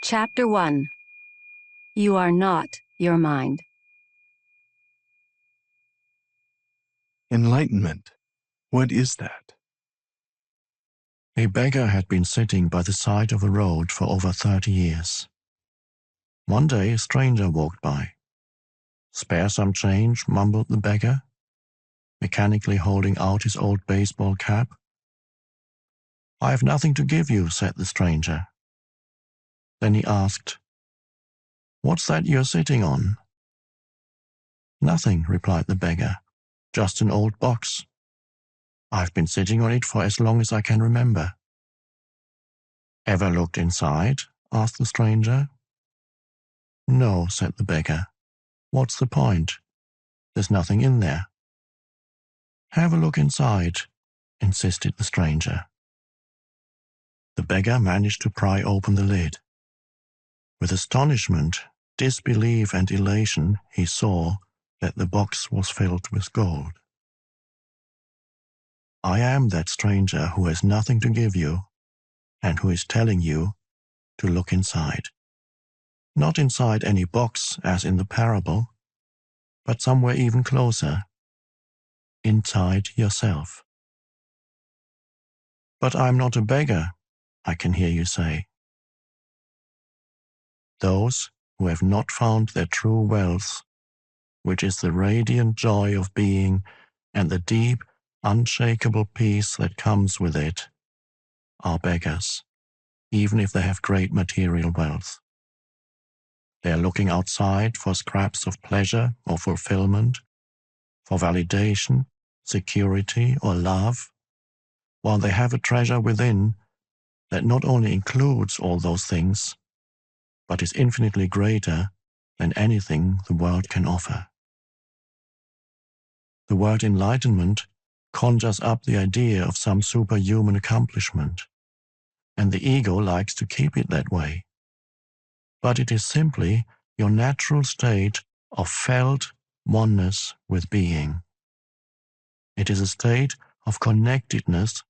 Chapter 1. You are not your mind. Enlightenment. What is that? A beggar had been sitting by the side of a road for over 30 years. One day a stranger walked by. "Spare some change," mumbled the beggar, mechanically holding out his old baseball cap. "I have nothing to give you," said the stranger. Then he asked, "What's that you're sitting on?" "Nothing," replied the beggar, "just an old box. I've been sitting on it for as long as I can remember." "Ever looked inside?" asked the stranger. "No," said the beggar. "What's the point? There's nothing in there." "Have a look inside," insisted the stranger. The beggar managed to pry open the lid. With astonishment, disbelief, and elation, he saw that the box was filled with gold. "I am that stranger who has nothing to give you, and who is telling you to look inside. Not inside any box, as in the parable, but somewhere even closer, inside yourself." "But I'm not a beggar," I can hear you say. Those who have not found their true wealth, which is the radiant joy of being and the deep, unshakable peace that comes with it, are beggars, even if they have great material wealth. They are looking outside for scraps of pleasure or fulfillment, for validation, security, or love, while they have a treasure within that not only includes all those things, but is infinitely greater than anything the world can offer. The word enlightenment conjures up the idea of some superhuman accomplishment, and the ego likes to keep it that way. But it is simply your natural state of felt oneness with being. It is a state of connectedness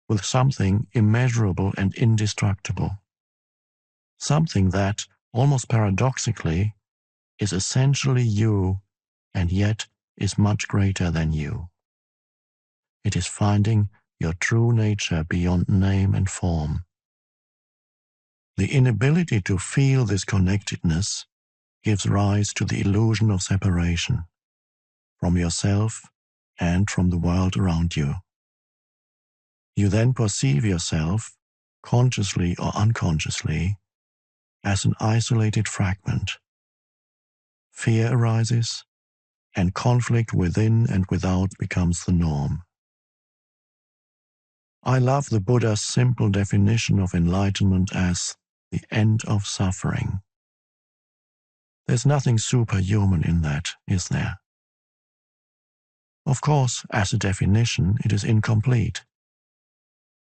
with something immeasurable and indestructible. Something that, almost paradoxically, is essentially you and yet is much greater than you. It is finding your true nature beyond name and form. The inability to feel this connectedness gives rise to the illusion of separation from yourself and from the world around you. You then perceive yourself, consciously or unconsciously, as an isolated fragment. Fear arises, and conflict within and without becomes the norm. I love the Buddha's simple definition of enlightenment as the end of suffering. There's nothing superhuman in that, is there? Of course, as a definition, it is incomplete.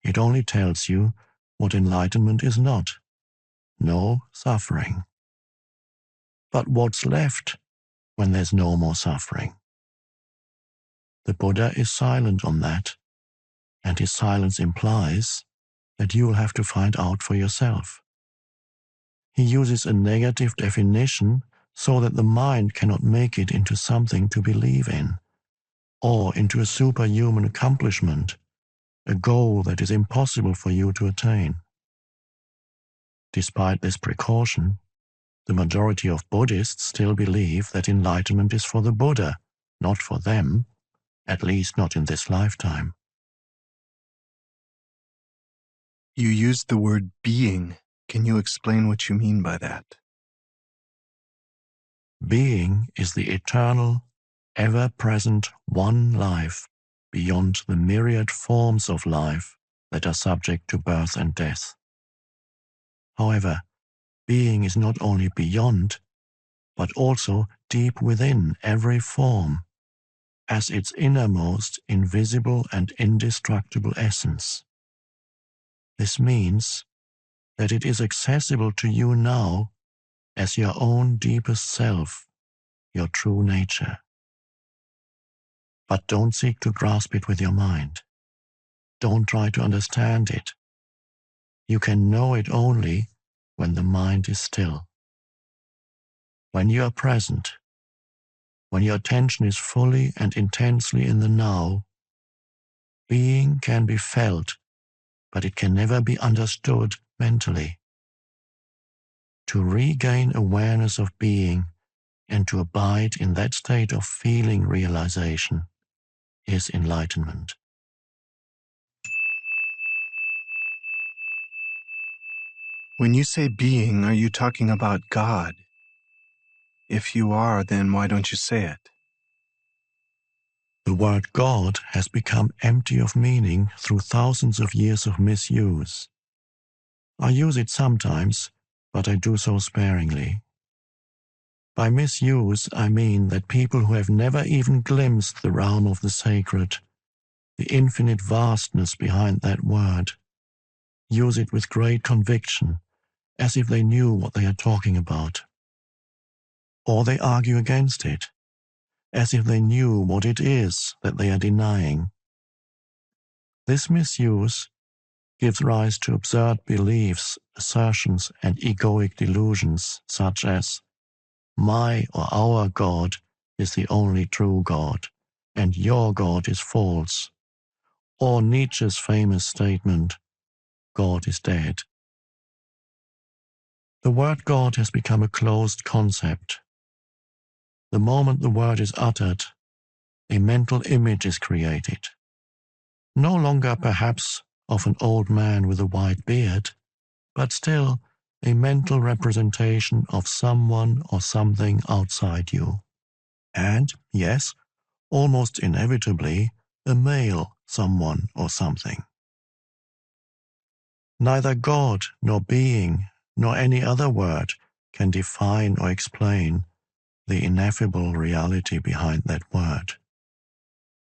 It only tells you what enlightenment is not: no suffering. But what's left when there's no more suffering? The Buddha is silent on that, and his silence implies that you will have to find out for yourself. He uses a negative definition so that the mind cannot make it into something to believe in, or into a superhuman accomplishment, a goal that is impossible for you to attain. Despite this precaution, the majority of Buddhists still believe that enlightenment is for the Buddha, not for them, at least not in this lifetime. You used the word being. Can you explain what you mean by that? Being is the eternal, ever-present one life beyond the myriad forms of life that are subject to birth and death. However, being is not only beyond, but also deep within every form, as its innermost, invisible, and indestructible essence. This means that it is accessible to you now as your own deepest self, your true nature. But don't seek to grasp it with your mind. Don't try to understand it. You can know it only when the mind is still. When you are present, when your attention is fully and intensely in the now, being can be felt, but it can never be understood mentally. To regain awareness of being and to abide in that state of feeling realization is enlightenment. When you say being, are you talking about God? If you are, then why don't you say it? The word God has become empty of meaning through thousands of years of misuse. I use it sometimes, but I do so sparingly. By misuse, I mean that people who have never even glimpsed the realm of the sacred, the infinite vastness behind that word, use it with great conviction, as if they knew what they are talking about. Or they argue against it, as if they knew what it is that they are denying. This misuse gives rise to absurd beliefs, assertions, and egoic delusions such as, my or our God is the only true God, and your God is false, or Nietzsche's famous statement, God is dead. The word God has become a closed concept. The moment the word is uttered, a mental image is created. No longer perhaps of an old man with a white beard, but still a mental representation of someone or something outside you. And, yes, almost inevitably, a male someone or something. Neither God nor being nor any other word can define or explain the ineffable reality behind that word.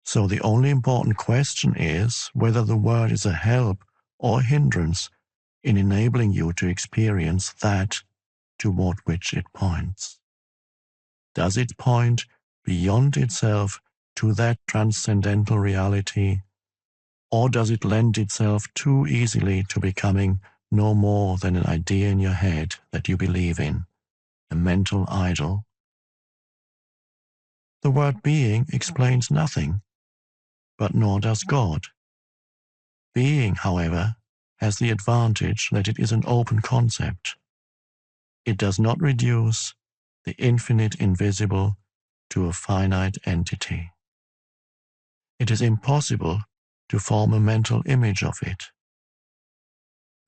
So the only important question is whether the word is a help or a hindrance in enabling you to experience that toward which it points. Does it point beyond itself to that transcendental reality, or does it lend itself too easily to becoming no more than an idea in your head that you believe in, a mental idol? The word being explains nothing, but nor does God. Being, however, has the advantage that it is an open concept. It does not reduce the infinite invisible to a finite entity. It is impossible to form a mental image of it.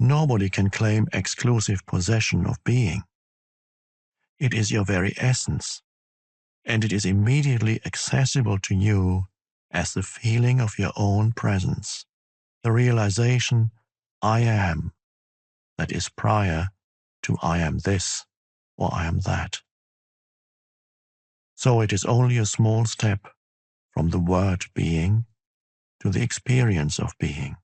Nobody can claim exclusive possession of being. It is your very essence, and it is immediately accessible to you as the feeling of your own presence, the realization, I am, that is prior to I am this or I am that. So it is only a small step from the word being to the experience of being.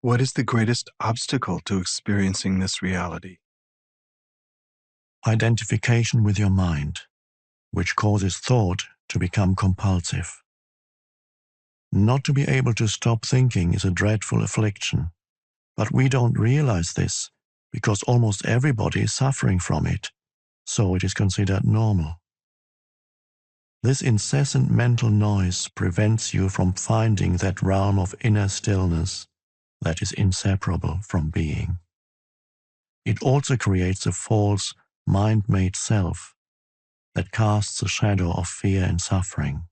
What is the greatest obstacle to experiencing this reality? Identification with your mind, which causes thought to become compulsive. Not to be able to stop thinking is a dreadful affliction, but we don't realize this because almost everybody is suffering from it, so it is considered normal. This incessant mental noise prevents you from finding that realm of inner stillness that is inseparable from being. It also creates a false, mind-made self that casts a shadow of fear and suffering.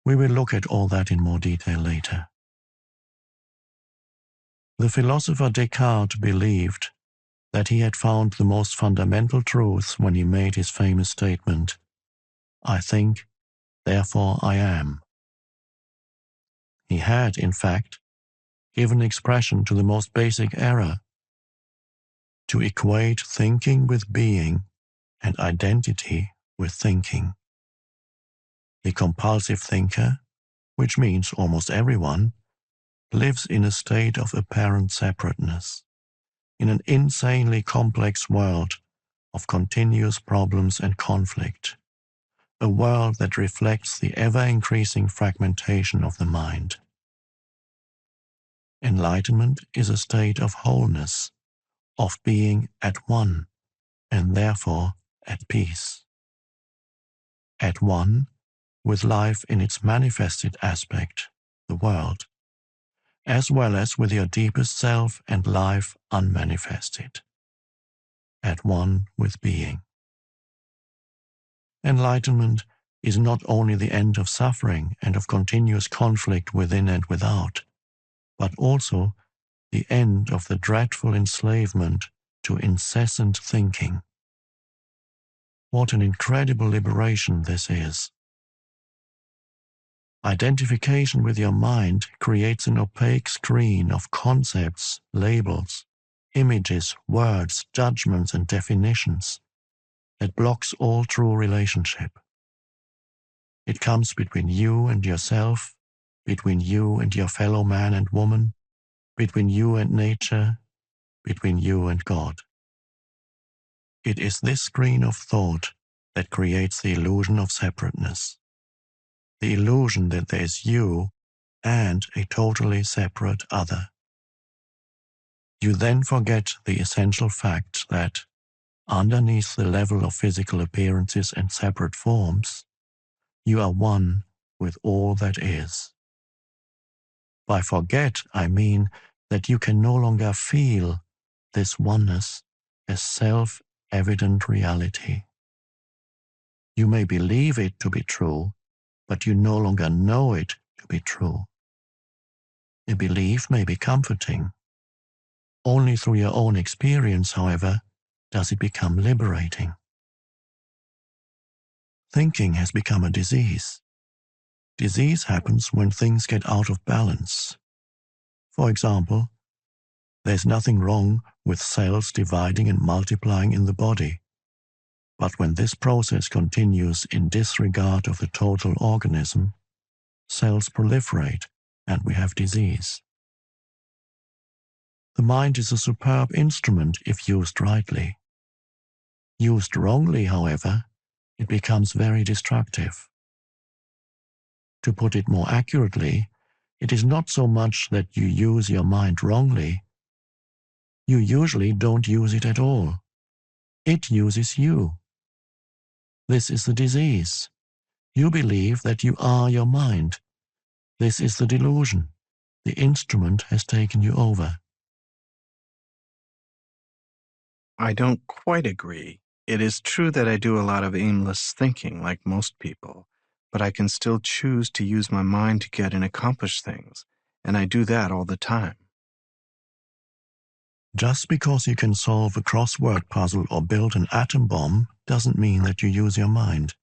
We will look at all that in more detail later. The philosopher Descartes believed that he had found the most fundamental truth when he made his famous statement, I think, therefore I am. He had, in fact, given expression to the most basic error, to equate thinking with being and identity with thinking. The compulsive thinker, which means almost everyone, lives in a state of apparent separateness, in an insanely complex world of continuous problems and conflict, a world that reflects the ever-increasing fragmentation of the mind. Enlightenment is a state of wholeness, of being at one, and therefore at peace. At one with life in its manifested aspect, the world, as well as with your deepest self and life unmanifested. At one with being. Enlightenment is not only the end of suffering and of continuous conflict within and without, but also the end of the dreadful enslavement to incessant thinking. What an incredible liberation this is. Identification with your mind creates an opaque screen of concepts, labels, images, words, judgments, and definitions that blocks all true relationship. It comes between you and yourself, between you and your fellow man and woman, between you and nature, between you and God. It is this screen of thought that creates the illusion of separateness, the illusion that there is you and a totally separate other. You then forget the essential fact that, underneath the level of physical appearances and separate forms, you are one with all that is. By forget, I mean that you can no longer feel this oneness as self-evident reality. You may believe it to be true, but you no longer know it to be true. A belief may be comforting. Only through your own experience, however, does it become liberating. Thinking has become a disease. Disease happens when things get out of balance. For example, there's nothing wrong with cells dividing and multiplying in the body. But when this process continues in disregard of the total organism, cells proliferate and we have disease. The mind is a superb instrument if used rightly. Used wrongly, however, it becomes very destructive. To put it more accurately, it is not so much that you use your mind wrongly. You usually don't use it at all. It uses you. This is the disease. You believe that you are your mind. This is the delusion. The instrument has taken you over. I don't quite agree. It is true that I do a lot of aimless thinking, like most people, but I can still choose to use my mind to get and accomplish things, and I do that all the time. Just because you can solve a crossword puzzle or build an atom bomb doesn't mean that you use your mind.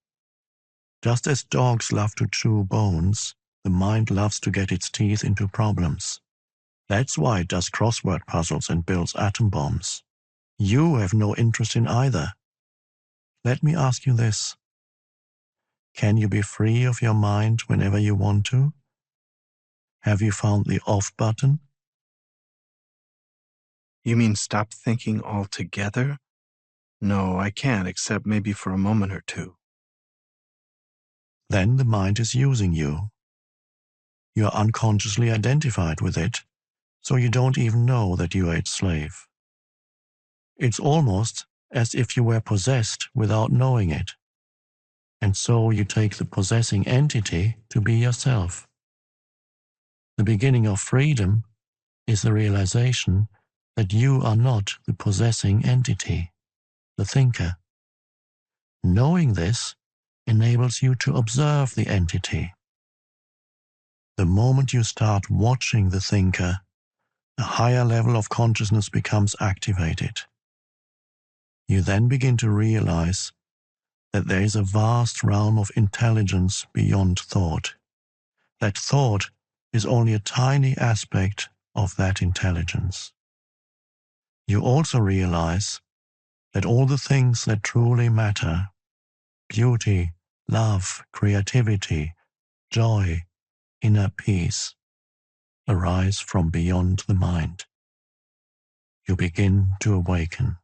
Just as dogs love to chew bones, the mind loves to get its teeth into problems. That's why it does crossword puzzles and builds atom bombs. You have no interest in either. Let me ask you this. Can you be free of your mind whenever you want to? Have you found the off button? You mean stop thinking altogether? No, I can't, except maybe for a moment or two. Then the mind is using you. You are unconsciously identified with it, so you don't even know that you are its slave. It's almost as if you were possessed without knowing it. And so you take the possessing entity to be yourself. The beginning of freedom is the realization that you are not the possessing entity, the thinker. Knowing this enables you to observe the entity. The moment you start watching the thinker, a higher level of consciousness becomes activated. You then begin to realize that there is a vast realm of intelligence beyond thought. That thought is only a tiny aspect of that intelligence. You also realize that all the things that truly matter, beauty, love, creativity, joy, inner peace, arise from beyond the mind. You begin to awaken.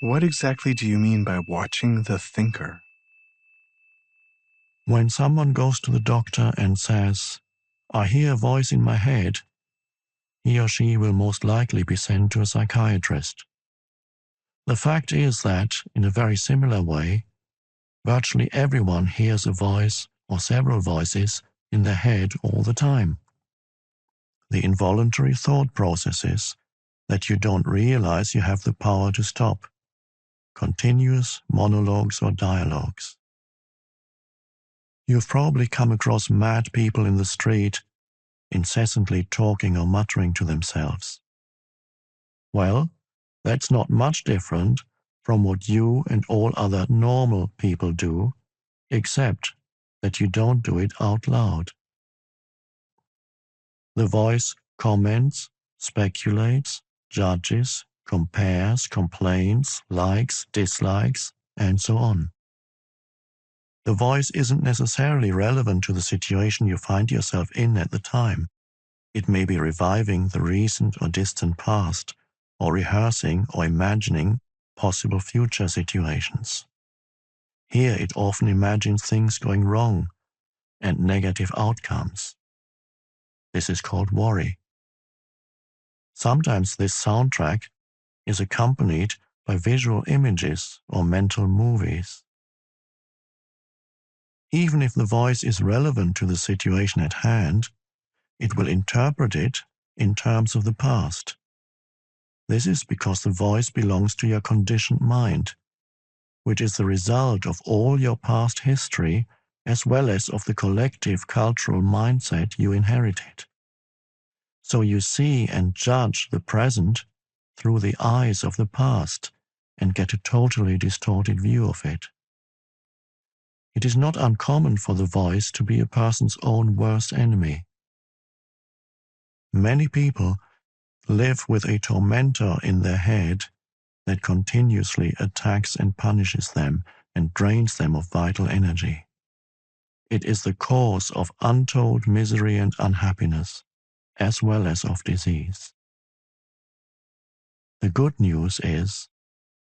What exactly do you mean by watching the thinker? When someone goes to the doctor and says, "I hear a voice in my head," he or she will most likely be sent to a psychiatrist. The fact is that, in a very similar way, virtually everyone hears a voice or several voices in their head all the time. The involuntary thought processes that you don't realize you have the power to stop. Continuous monologues or dialogues. You've probably come across mad people in the street, incessantly talking or muttering to themselves. Well, that's not much different from what you and all other normal people do, except that you don't do it out loud. The voice comments, speculates, judges, compares, complains, likes, dislikes, and so on. The voice isn't necessarily relevant to the situation you find yourself in at the time. It may be reviving the recent or distant past, or rehearsing or imagining possible future situations. Here it often imagines things going wrong and negative outcomes. This is called worry. Sometimes this soundtrack is accompanied by visual images or mental movies. Even if the voice is relevant to the situation at hand, it will interpret it in terms of the past. This is because the voice belongs to your conditioned mind, which is the result of all your past history as well as of the collective cultural mindset you inherited. So you see and judge the present through the eyes of the past and get a totally distorted view of it. It is not uncommon for the voice to be a person's own worst enemy. Many people live with a tormentor in their head that continuously attacks and punishes them and drains them of vital energy. It is the cause of untold misery and unhappiness, as well as of disease. The good news is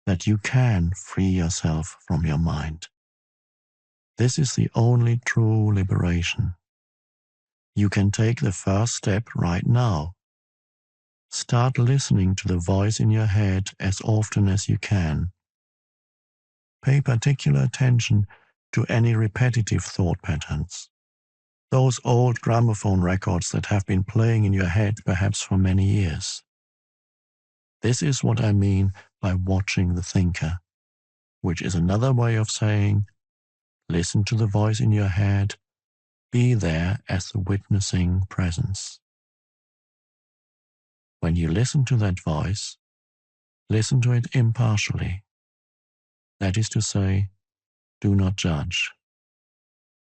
that you can free yourself from your mind. This is the only true liberation. You can take the first step right now. Start listening to the voice in your head as often as you can. Pay particular attention to any repetitive thought patterns. Those old gramophone records that have been playing in your head perhaps for many years. This is what I mean by watching the thinker, which is another way of saying, listen to the voice in your head, be there as the witnessing presence. When you listen to that voice, listen to it impartially. That is to say, do not judge.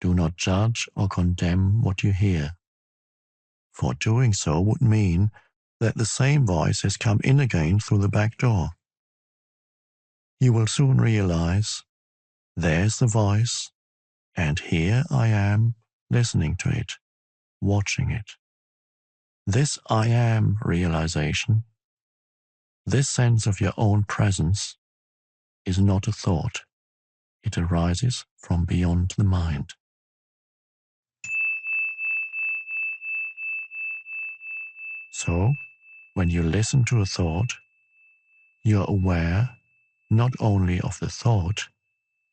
Do not judge or condemn what you hear. For doing so would mean that the same voice has come in again through the back door. You will soon realize, there's the voice, and here I am listening to it, watching it. This I am realization, this sense of your own presence, is not a thought. It arises from beyond the mind. So, when you listen to a thought, you're aware not only of the thought,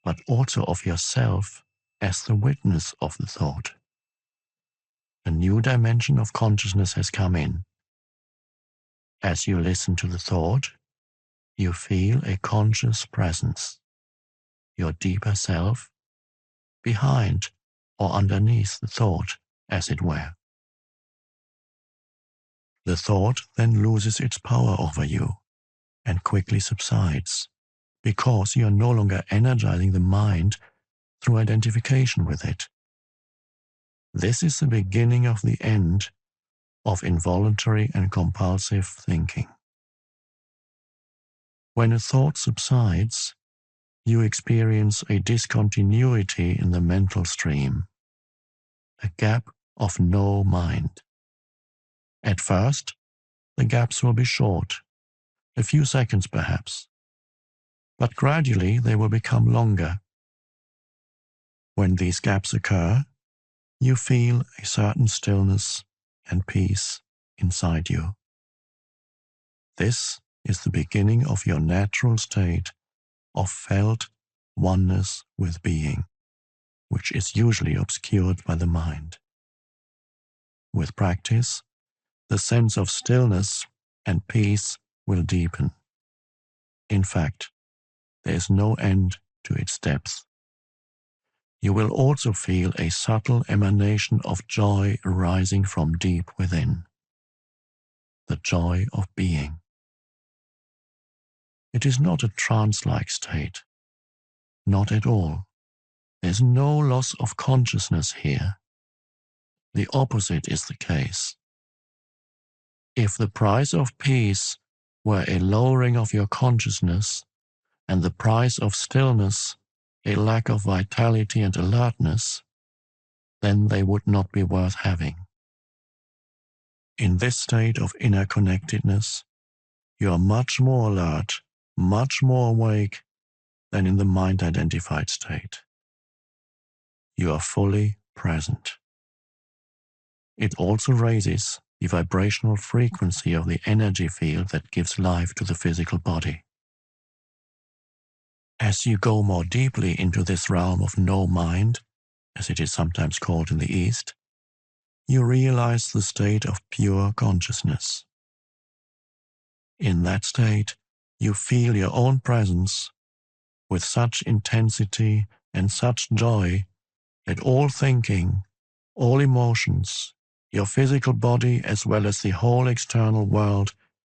but also of yourself as the witness of the thought. A new dimension of consciousness has come in. As you listen to the thought, you feel a conscious presence, your deeper self, behind or underneath the thought, as it were. The thought then loses its power over you and quickly subsides, because you are no longer energizing the mind through identification with it. This is the beginning of the end of involuntary and compulsive thinking. When a thought subsides, you experience a discontinuity in the mental stream, a gap of no mind. At first, the gaps will be short, a few seconds perhaps, but gradually they will become longer. When these gaps occur, you feel a certain stillness and peace inside you. This is the beginning of your natural state of felt oneness with being, which is usually obscured by the mind. With practice, the sense of stillness and peace will deepen. In fact, there is no end to its depth. You will also feel a subtle emanation of joy arising from deep within, the joy of being. It is not a trance-like state, not at all. There's no loss of consciousness here. The opposite is the case. If the price of peace were a lowering of your consciousness, and the price of stillness a lack of vitality and alertness, then they would not be worth having. In this state of inner connectedness, you are much more alert, much more awake than in the mind-identified state. You are fully present. It also raises the vibrational frequency of the energy field that gives life to the physical body. As you go more deeply into this realm of no mind, as it is sometimes called in the East, you realize the state of pure consciousness. In that state, you feel your own presence with such intensity and such joy that all thinking, all emotions, your physical body as well as the whole external world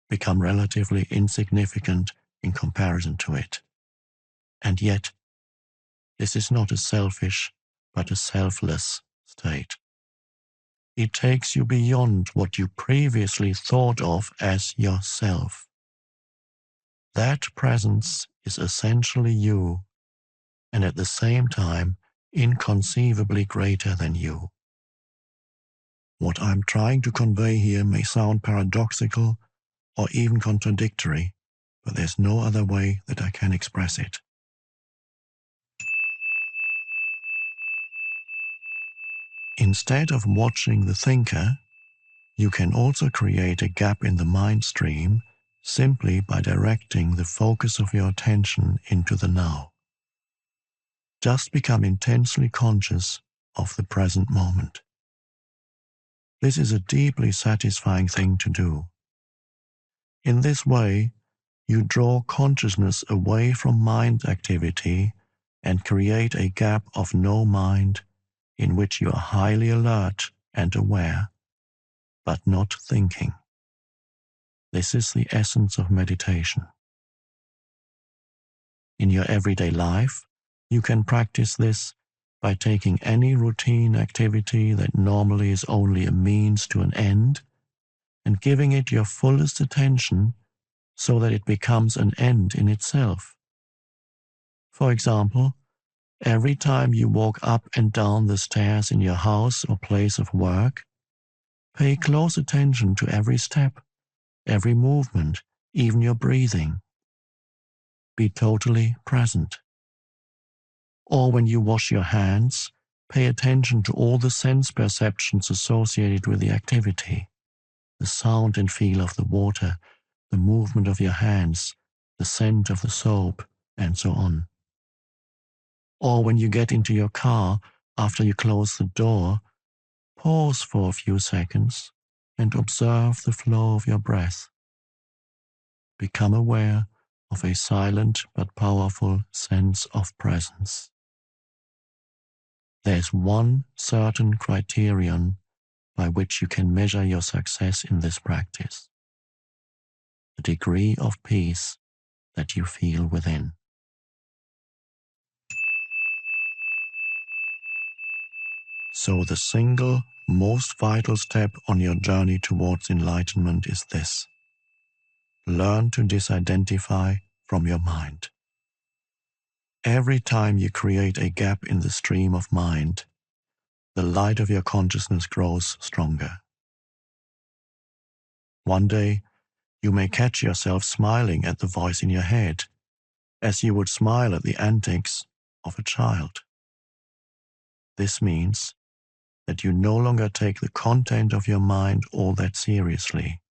become relatively insignificant in comparison to it. And yet, this is not a selfish, but a selfless state. It takes you beyond what you previously thought of as yourself. That presence is essentially you, and at the same time inconceivably greater than you. What I'm trying to convey here may sound paradoxical or even contradictory, but there's no other way that I can express it. Instead of watching the thinker, you can also create a gap in the mind stream simply by directing the focus of your attention into the now. Just become intensely conscious of the present moment. This is a deeply satisfying thing to do. In this way, you draw consciousness away from mind activity and create a gap of no mind in which you are highly alert and aware, but not thinking. This is the essence of meditation. In your everyday life, you can practice this by taking any routine activity that normally is only a means to an end and giving it your fullest attention so that it becomes an end in itself. For example, every time you walk up and down the stairs in your house or place of work, pay close attention to every step, every movement, even your breathing. Be totally present. Or when you wash your hands, pay attention to all the sense perceptions associated with the activity, the sound and feel of the water, the movement of your hands, the scent of the soap, and so on. Or when you get into your car after you close the door, pause for a few seconds and observe the flow of your breath. Become aware of a silent but powerful sense of presence. There's one certain criterion by which you can measure your success in this practice: the degree of peace that you feel within. So the single most vital step on your journey towards enlightenment is this: learn to disidentify from your mind. Every time you create a gap in the stream of mind, the light of your consciousness grows stronger. One day, you may catch yourself smiling at the voice in your head, as you would smile at the antics of a child. This means that you no longer take the content of your mind all that seriously,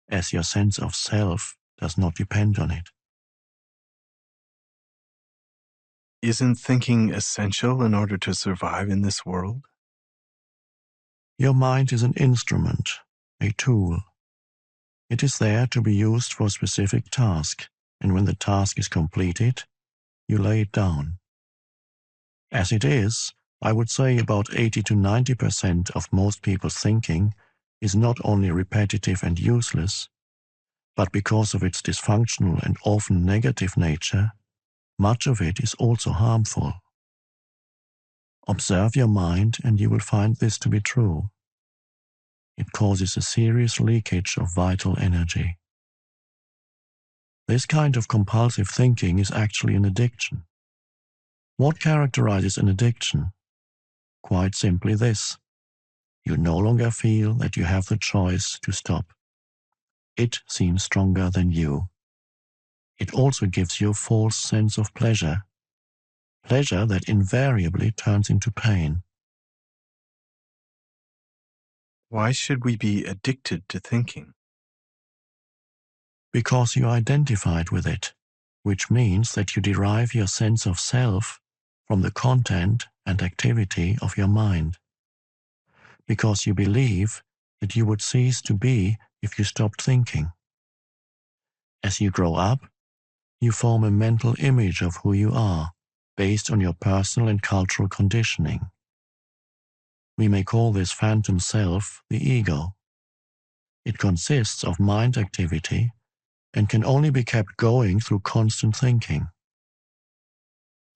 as your sense of self does not depend on it. Isn't thinking essential in order to survive in this world? Your mind is an instrument, a tool. It is there to be used for a specific task, and when the task is completed, you lay it down. As it is, I would say about 80 to 90% of most people's thinking is not only repetitive and useless, but because of its dysfunctional and often negative nature, much of it is also harmful. Observe your mind and you will find this to be true. It causes a serious leakage of vital energy. This kind of compulsive thinking is actually an addiction. What characterizes an addiction? Quite simply this: you no longer feel that you have the choice to stop. It seems stronger than you. It also gives you a false sense of pleasure that invariably turns into pain. Why should we be addicted to thinking? Because you identified with it, which means that you derive your sense of self from the content and activity of your mind. Because you believe that you would cease to be if you stopped thinking. As you grow up, you form a mental image of who you are, based on your personal and cultural conditioning. We may call this phantom self the ego. It consists of mind activity and can only be kept going through constant thinking.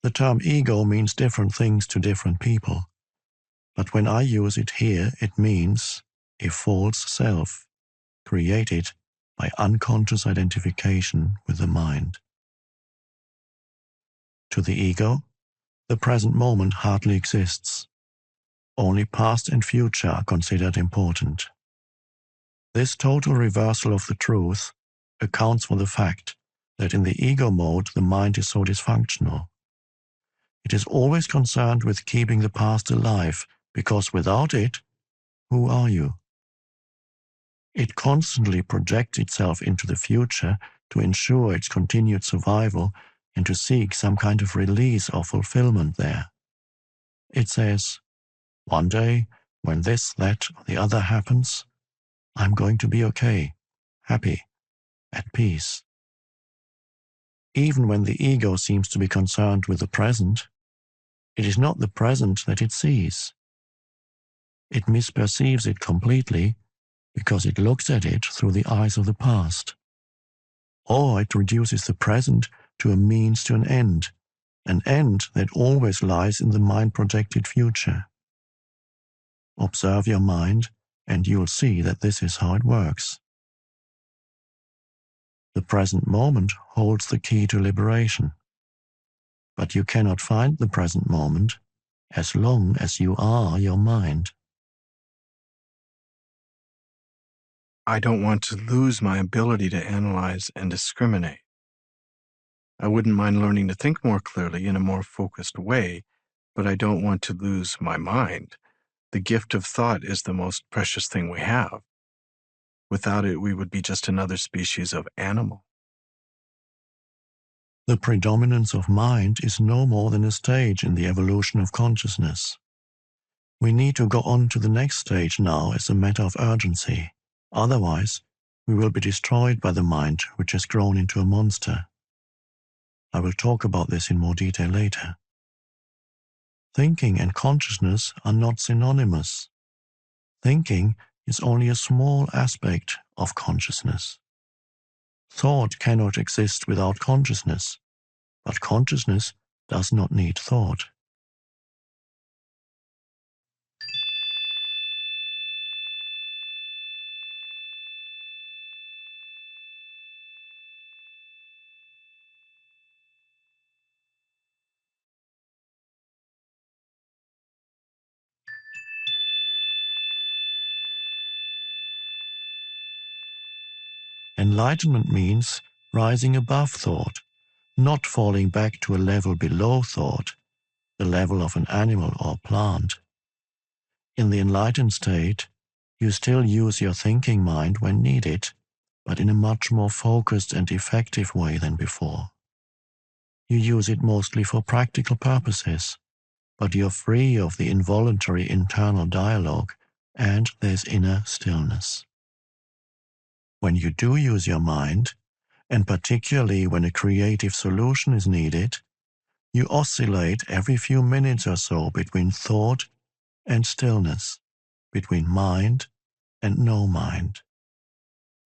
The term ego means different things to different people, but when I use it here, it means a false self, created by unconscious identification with the mind. To the ego, the present moment hardly exists. Only past and future are considered important. This total reversal of the truth accounts for the fact that in the ego mode the mind is so dysfunctional. It is always concerned with keeping the past alive, because without it, who are you? It constantly projects itself into the future to ensure its continued survival and to seek some kind of release or fulfillment there. It says, one day, when this, that, or the other happens, I'm going to be okay, happy, at peace. Even when the ego seems to be concerned with the present, it is not the present that it sees. It misperceives it completely because it looks at it through the eyes of the past. Or it reduces the present to a means to an end that always lies in the mind-projected future. Observe your mind, and you'll see that this is how it works. The present moment holds the key to liberation, but you cannot find the present moment as long as you are your mind. I don't want to lose my ability to analyze and discriminate. I wouldn't mind learning to think more clearly in a more focused way, but I don't want to lose my mind. The gift of thought is the most precious thing we have. Without it, we would be just another species of animal. The predominance of mind is no more than a stage in the evolution of consciousness. We need to go on to the next stage now as a matter of urgency. Otherwise, we will be destroyed by the mind, which has grown into a monster. I will talk about this in more detail later. Thinking and consciousness are not synonymous. Thinking is only a small aspect of consciousness. Thought cannot exist without consciousness, but consciousness does not need thought. Enlightenment means rising above thought, not falling back to a level below thought, the level of an animal or plant. In the enlightened state, you still use your thinking mind when needed, but in a much more focused and effective way than before. You use it mostly for practical purposes, but you're free of the involuntary internal dialogue, and there's inner stillness. When you do use your mind, and particularly when a creative solution is needed, you oscillate every few minutes or so between thought and stillness, between mind and no mind.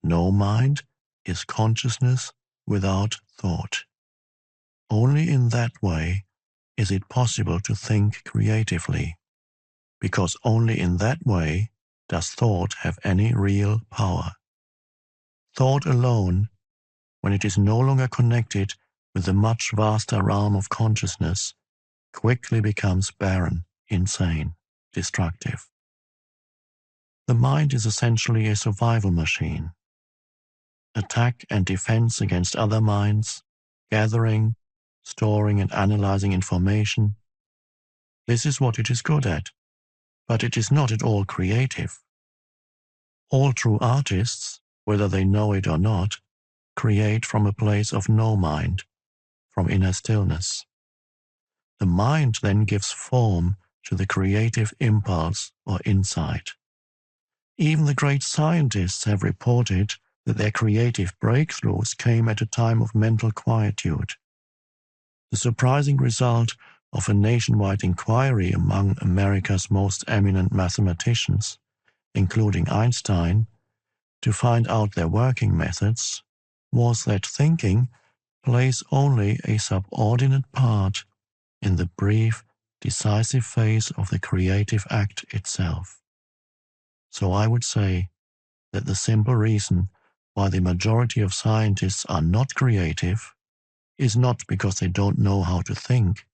No mind is consciousness without thought. Only in that way is it possible to think creatively, because only in that way does thought have any real power. Thought alone, when it is no longer connected with the much vaster realm of consciousness, quickly becomes barren, insane, destructive. The mind is essentially a survival machine. Attack and defense against other minds, gathering, storing and analyzing information. This is what it is good at, but it is not at all creative. All true artists, whether they know it or not, create from a place of no mind, from inner stillness. The mind then gives form to the creative impulse or insight. Even the great scientists have reported that their creative breakthroughs came at a time of mental quietude. The surprising result of a nationwide inquiry among America's most eminent mathematicians, including Einstein, to find out their working methods, was that thinking plays only a subordinate part in the brief, decisive phase of the creative act itself. So I would say that the simple reason why the majority of scientists are not creative is not because they don't know how to think,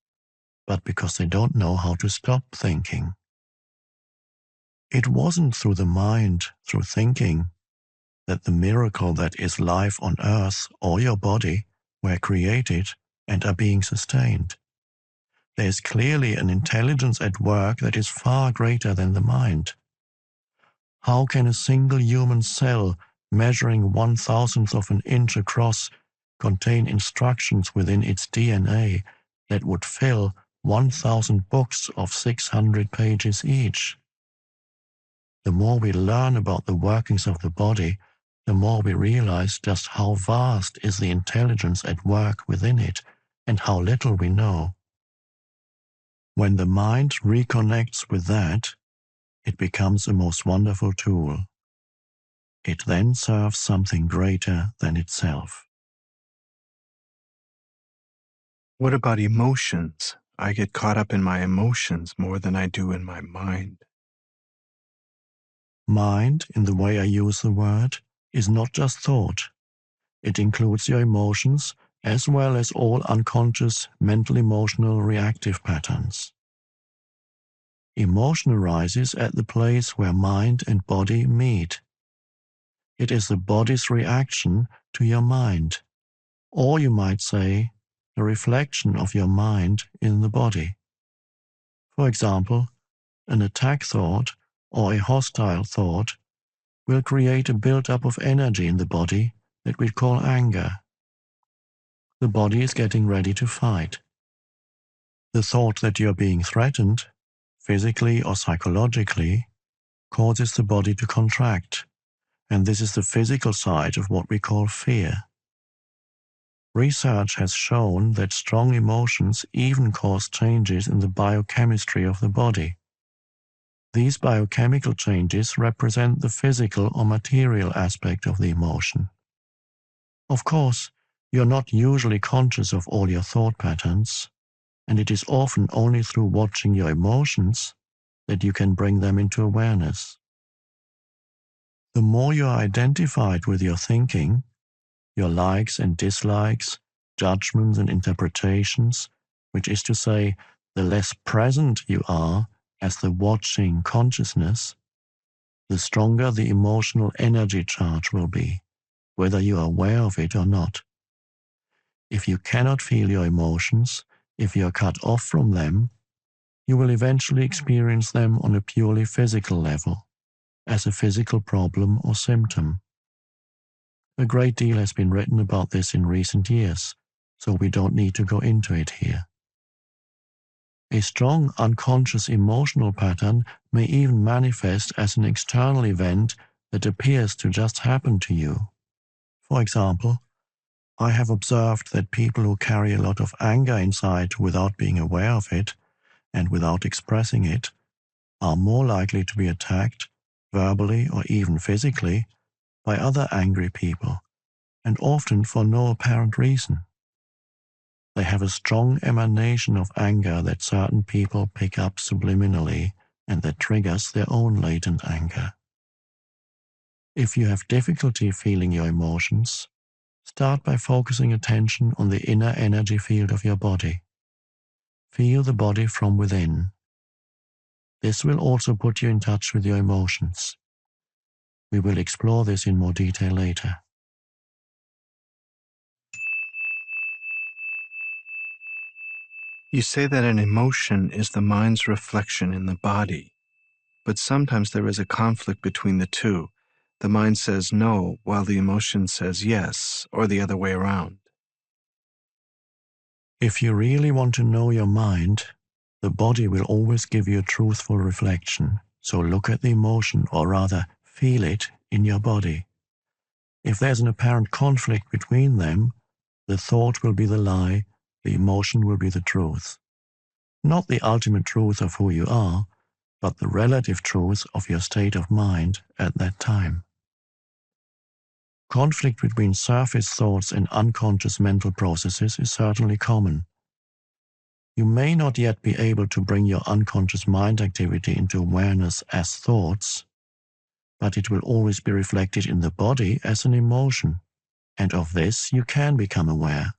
but because they don't know how to stop thinking. It wasn't through the mind, through thinking, that the miracle that is life on earth or your body were created and are being sustained. There is clearly an intelligence at work that is far greater than the mind. How can a single human cell measuring 1/1000th of an inch across contain instructions within its DNA that would fill 1,000 books of 600 pages each? The more we learn about the workings of the body, the more we realize just how vast is the intelligence at work within it and how little we know. When the mind reconnects with that, it becomes a most wonderful tool. It then serves something greater than itself. What about emotions? I get caught up in my emotions more than I do in my mind. Mind, in the way I use the word, is not just thought. It includes your emotions as well as all unconscious mental-emotional reactive patterns. Emotion arises at the place where mind and body meet. It is the body's reaction to your mind, or you might say, the reflection of your mind in the body. For example, an attack thought or a hostile thought will create a build-up of energy in the body that we call anger. The body is getting ready to fight. The thought that you're being threatened, physically or psychologically, causes the body to contract, and this is the physical side of what we call fear. Research has shown that strong emotions even cause changes in the biochemistry of the body. These biochemical changes represent the physical or material aspect of the emotion. Of course, you're not usually conscious of all your thought patterns, and it is often only through watching your emotions that you can bring them into awareness. The more you are identified with your thinking, your likes and dislikes, judgments and interpretations, which is to say, the less present you are as the watching consciousness, the stronger the emotional energy charge will be, whether you are aware of it or not. If you cannot feel your emotions, if you are cut off from them, you will eventually experience them on a purely physical level, as a physical problem or symptom. A great deal has been written about this in recent years, so we don't need to go into it here. A strong unconscious emotional pattern may even manifest as an external event that appears to just happen to you. For example, I have observed that people who carry a lot of anger inside without being aware of it and without expressing it are more likely to be attacked, verbally or even physically, by other angry people, and often for no apparent reason. They have a strong emanation of anger that certain people pick up subliminally and that triggers their own latent anger. If you have difficulty feeling your emotions, start by focusing attention on the inner energy field of your body. Feel the body from within. This will also put you in touch with your emotions. We will explore this in more detail later. You say that an emotion is the mind's reflection in the body, but sometimes there is a conflict between the two. The mind says no, while the emotion says yes, or the other way around. If you really want to know your mind, the body will always give you a truthful reflection. So look at the emotion, or rather, feel it in your body. If there's an apparent conflict between them, the thought will be the lie, the emotion will be the truth. Not the ultimate truth of who you are, but the relative truth of your state of mind at that time. Conflict between surface thoughts and unconscious mental processes is certainly common. You may not yet be able to bring your unconscious mind activity into awareness as thoughts, but it will always be reflected in the body as an emotion, and of this you can become aware.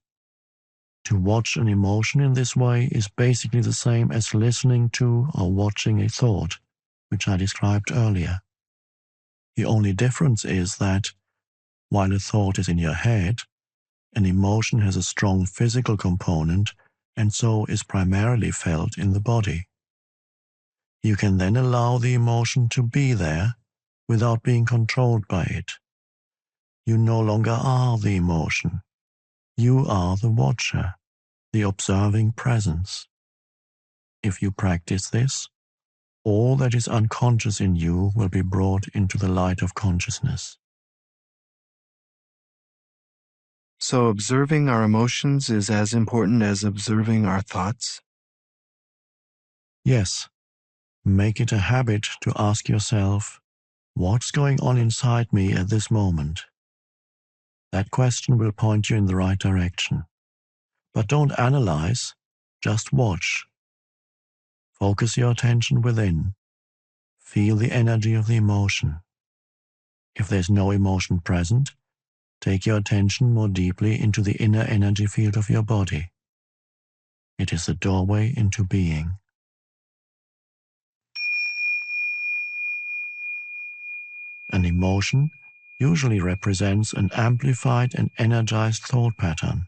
To watch an emotion in this way is basically the same as listening to or watching a thought, which I described earlier. The only difference is that, while a thought is in your head, an emotion has a strong physical component and so is primarily felt in the body. You can then allow the emotion to be there without being controlled by it. You no longer are the emotion. You are the watcher, the observing presence. If you practice this, all that is unconscious in you will be brought into the light of consciousness. So observing our emotions is as important as observing our thoughts? Yes, make it a habit to ask yourself, what's going on inside me at this moment? That question will point you in the right direction. But don't analyze, just watch. Focus your attention within. Feel the energy of the emotion. If there's no emotion present, take your attention more deeply into the inner energy field of your body. It is the doorway into being. An emotion usually represents an amplified and energized thought pattern,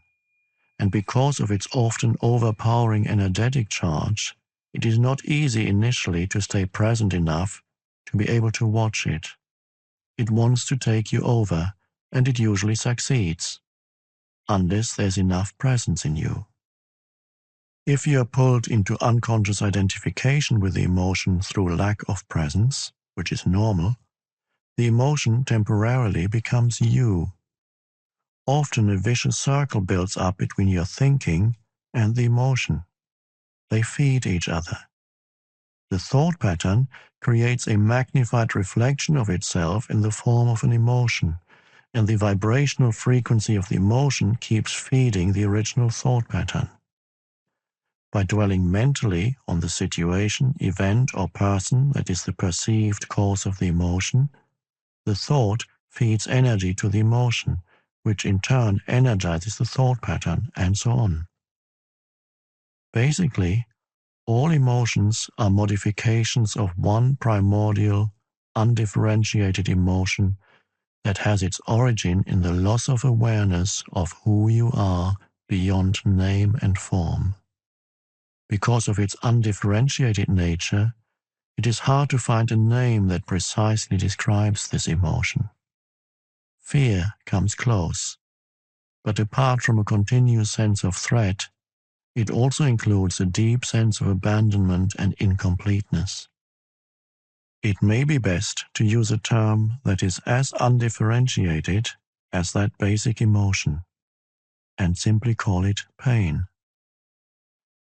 and because of its often overpowering energetic charge, it is not easy initially to stay present enough to be able to watch it. It wants to take you over, and it usually succeeds, unless there's enough presence in you. If you are pulled into unconscious identification with the emotion through lack of presence, which is normal, the emotion temporarily becomes you. Often a vicious circle builds up between your thinking and the emotion. They feed each other. The thought pattern creates a magnified reflection of itself in the form of an emotion, and the vibrational frequency of the emotion keeps feeding the original thought pattern. By dwelling mentally on the situation, event, or person that is the perceived cause of the emotion, the thought feeds energy to the emotion, which in turn energizes the thought pattern, and so on. Basically, all emotions are modifications of one primordial, undifferentiated emotion that has its origin in the loss of awareness of who you are beyond name and form. Because of its undifferentiated nature, it is hard to find a name that precisely describes this emotion. Fear comes close, but apart from a continuous sense of threat, it also includes a deep sense of abandonment and incompleteness. It may be best to use a term that is as undifferentiated as that basic emotion, and simply call it pain.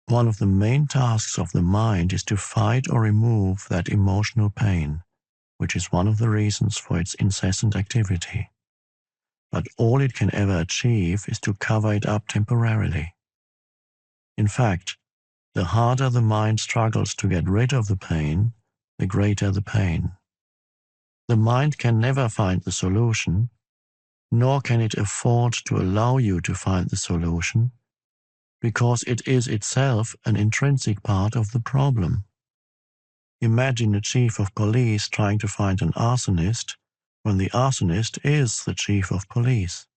One of the main tasks of the mind is to fight or remove that emotional pain, which is one of the reasons for its incessant activity. But all it can ever achieve is to cover it up temporarily. In fact, the harder the mind struggles to get rid of the pain, the greater the pain. The mind can never find the solution, nor can it afford to allow you to find the solution, because it is itself an intrinsic part of the problem. Imagine a chief of police trying to find an arsonist when the arsonist is the chief of police.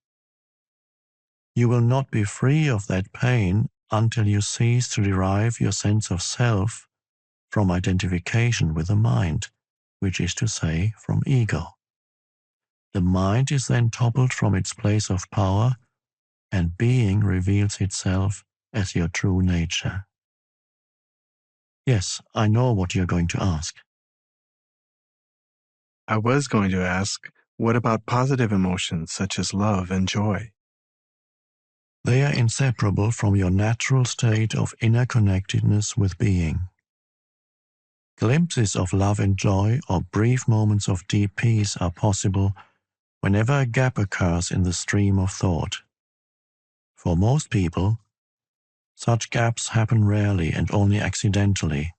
You will not be free of that pain until you cease to derive your sense of self from identification with the mind, which is to say, from ego. The mind is then toppled from its place of power, and being reveals itself as your true nature. Yes, I know what you're going to ask. I was going to ask, what about positive emotions such as love and joy? They are inseparable from your natural state of inner connectedness with being. Glimpses of love and joy or brief moments of deep peace are possible whenever a gap occurs in the stream of thought. For most people, such gaps happen rarely and only accidentally,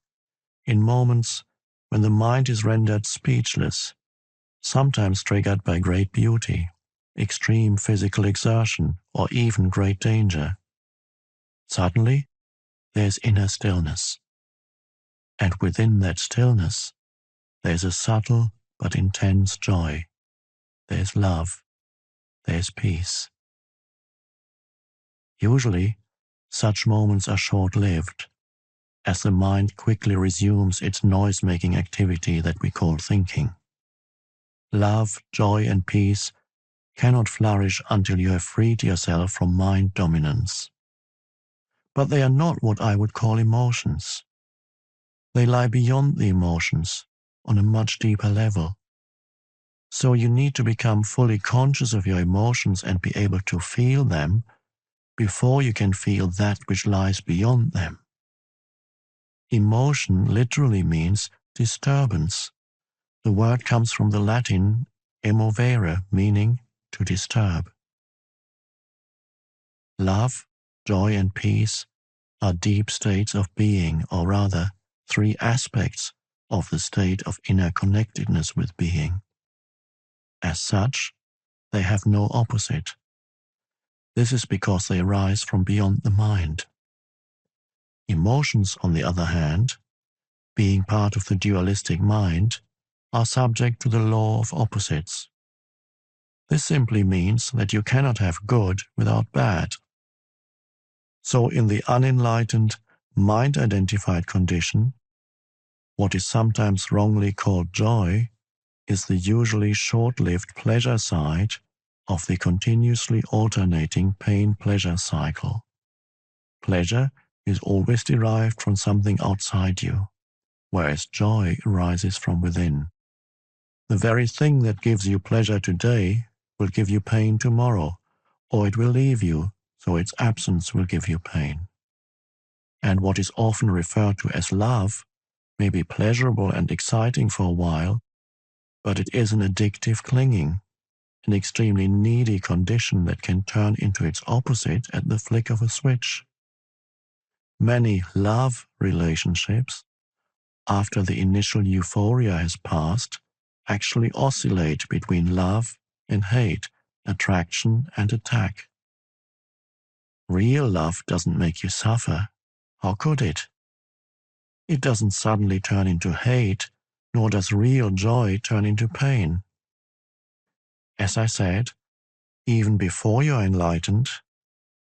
in moments when the mind is rendered speechless, sometimes triggered by great beauty, extreme physical exertion, or even great danger. Suddenly, there is inner stillness. And within that stillness, there is a subtle but intense joy. There is love. There is peace. Usually, such moments are short-lived, as the mind quickly resumes its noise-making activity that we call thinking. Love, joy, and peace cannot flourish until you have freed yourself from mind dominance. But they are not what I would call emotions. They lie beyond the emotions, on a much deeper level. So you need to become fully conscious of your emotions and be able to feel them before you can feel that which lies beyond them. Emotion literally means disturbance. The word comes from the Latin emovere, meaning to disturb. Love, joy, and peace are deep states of being, or rather, three aspects of the state of inner connectedness with being. As such, they have no opposite. This is because they arise from beyond the mind. Emotions, on the other hand, being part of the dualistic mind, are subject to the law of opposites. This simply means that you cannot have good without bad. So in the unenlightened, mind-identified condition, what is sometimes wrongly called joy is the usually short-lived pleasure side of the continuously alternating pain-pleasure cycle. Pleasure is always derived from something outside you, whereas joy arises from within. The very thing that gives you pleasure today will give you pain tomorrow, or it will leave you, so its absence will give you pain. And what is often referred to as love may be pleasurable and exciting for a while, but it is an addictive clinging, an extremely needy condition that can turn into its opposite at the flick of a switch. Many love relationships, after the initial euphoria has passed, actually oscillate between love and hate, attraction and attack. Real love doesn't make you suffer. How could it? It doesn't suddenly turn into hate, nor does real joy turn into pain. As I said, even before you are enlightened,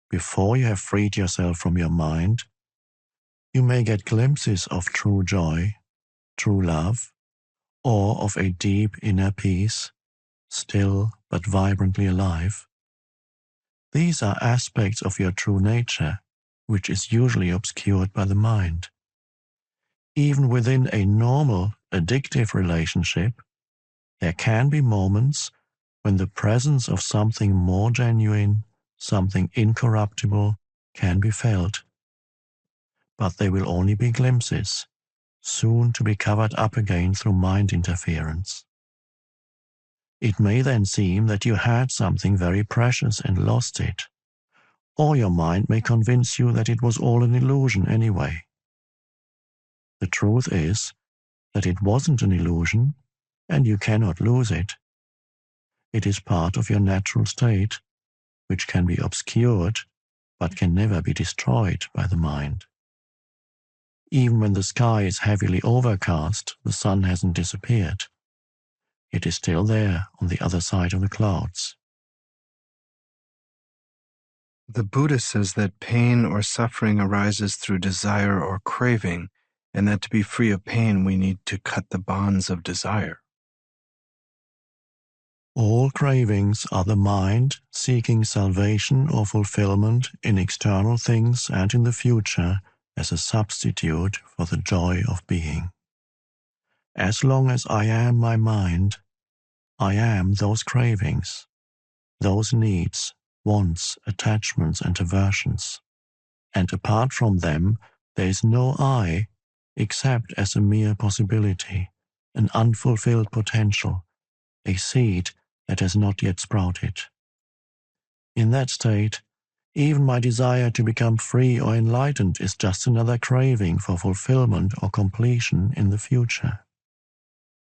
before you have freed yourself from your mind, You may get glimpses of true joy, true love, or of a deep inner peace, still but vibrantly alive. These are aspects of your true nature, which is usually obscured by the mind. Even within a normal, addictive relationship, there can be moments when the presence of something more genuine, something incorruptible, can be felt. But they will only be glimpses, soon to be covered up again through mind interference. It may then seem that you had something very precious and lost it, or your mind may convince you that it was all an illusion anyway. The truth is that it wasn't an illusion, and you cannot lose it. It is part of your natural state, which can be obscured, but can never be destroyed by the mind. Even when the sky is heavily overcast, the sun hasn't disappeared. It is still there on the other side of the clouds. The Buddha says that pain or suffering arises through desire or craving, and that to be free of pain we need to cut the bonds of desire. All cravings are the mind seeking salvation or fulfillment in external things and in the future as a substitute for the joy of being. As long as I am my mind, I am those cravings, those needs, wants, attachments, and aversions. And apart from them, there is no I except as a mere possibility, an unfulfilled potential, a seed that has not yet sprouted. In that state, even my desire to become free or enlightened is just another craving for fulfillment or completion in the future.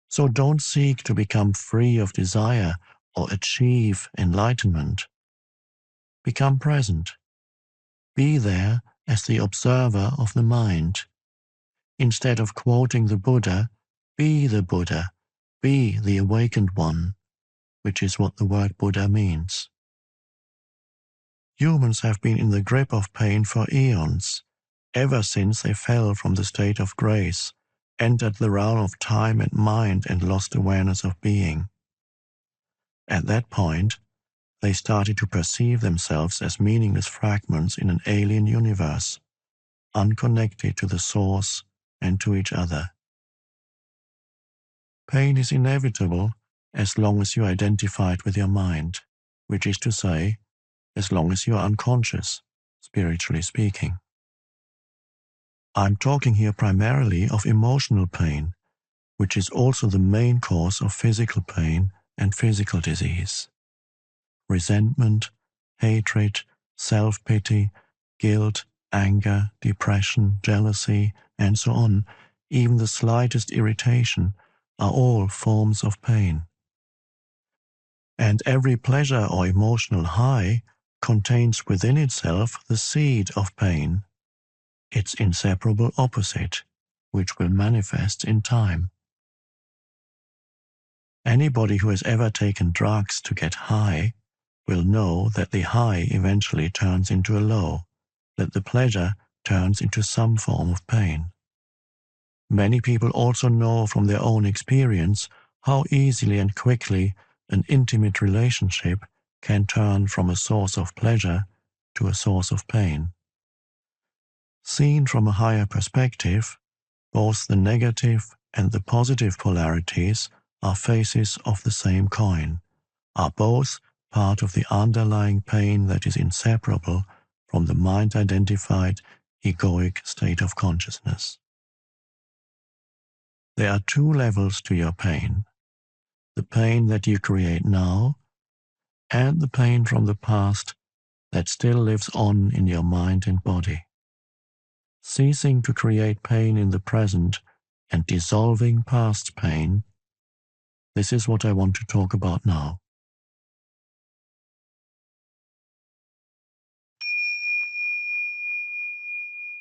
So don't seek to become free of desire or achieve enlightenment. Become present. Be there as the observer of the mind. Instead of quoting the Buddha, be the awakened one, which is what the word Buddha means. Humans have been in the grip of pain for eons, ever since they fell from the state of grace, entered the realm of time and mind and lost awareness of being. At that point, they started to perceive themselves as meaningless fragments in an alien universe, unconnected to the source and to each other. Pain is inevitable as long as you identify it with your mind, which is to say, as long as you are unconscious, spiritually speaking. I'm talking here primarily of emotional pain, which is also the main cause of physical pain and physical disease. Resentment, hatred, self-pity, guilt, anger, depression, jealousy, and so on, even the slightest irritation, are all forms of pain. And every pleasure or emotional high contains within itself the seed of pain, its inseparable opposite, which will manifest in time. Anybody who has ever taken drugs to get high will know that the high eventually turns into a low, that the pleasure turns into some form of pain. Many people also know from their own experience how easily and quickly an intimate relationship can turn from a source of pleasure to a source of pain. Seen from a higher perspective, both the negative and the positive polarities are faces of the same coin, are both part of the underlying pain that is inseparable from the mind-identified egoic state of consciousness. There are two levels to your pain: the pain that you create now and the pain from the past that still lives on in your mind and body. Ceasing to create pain in the present and dissolving past pain, this is what I want to talk about now.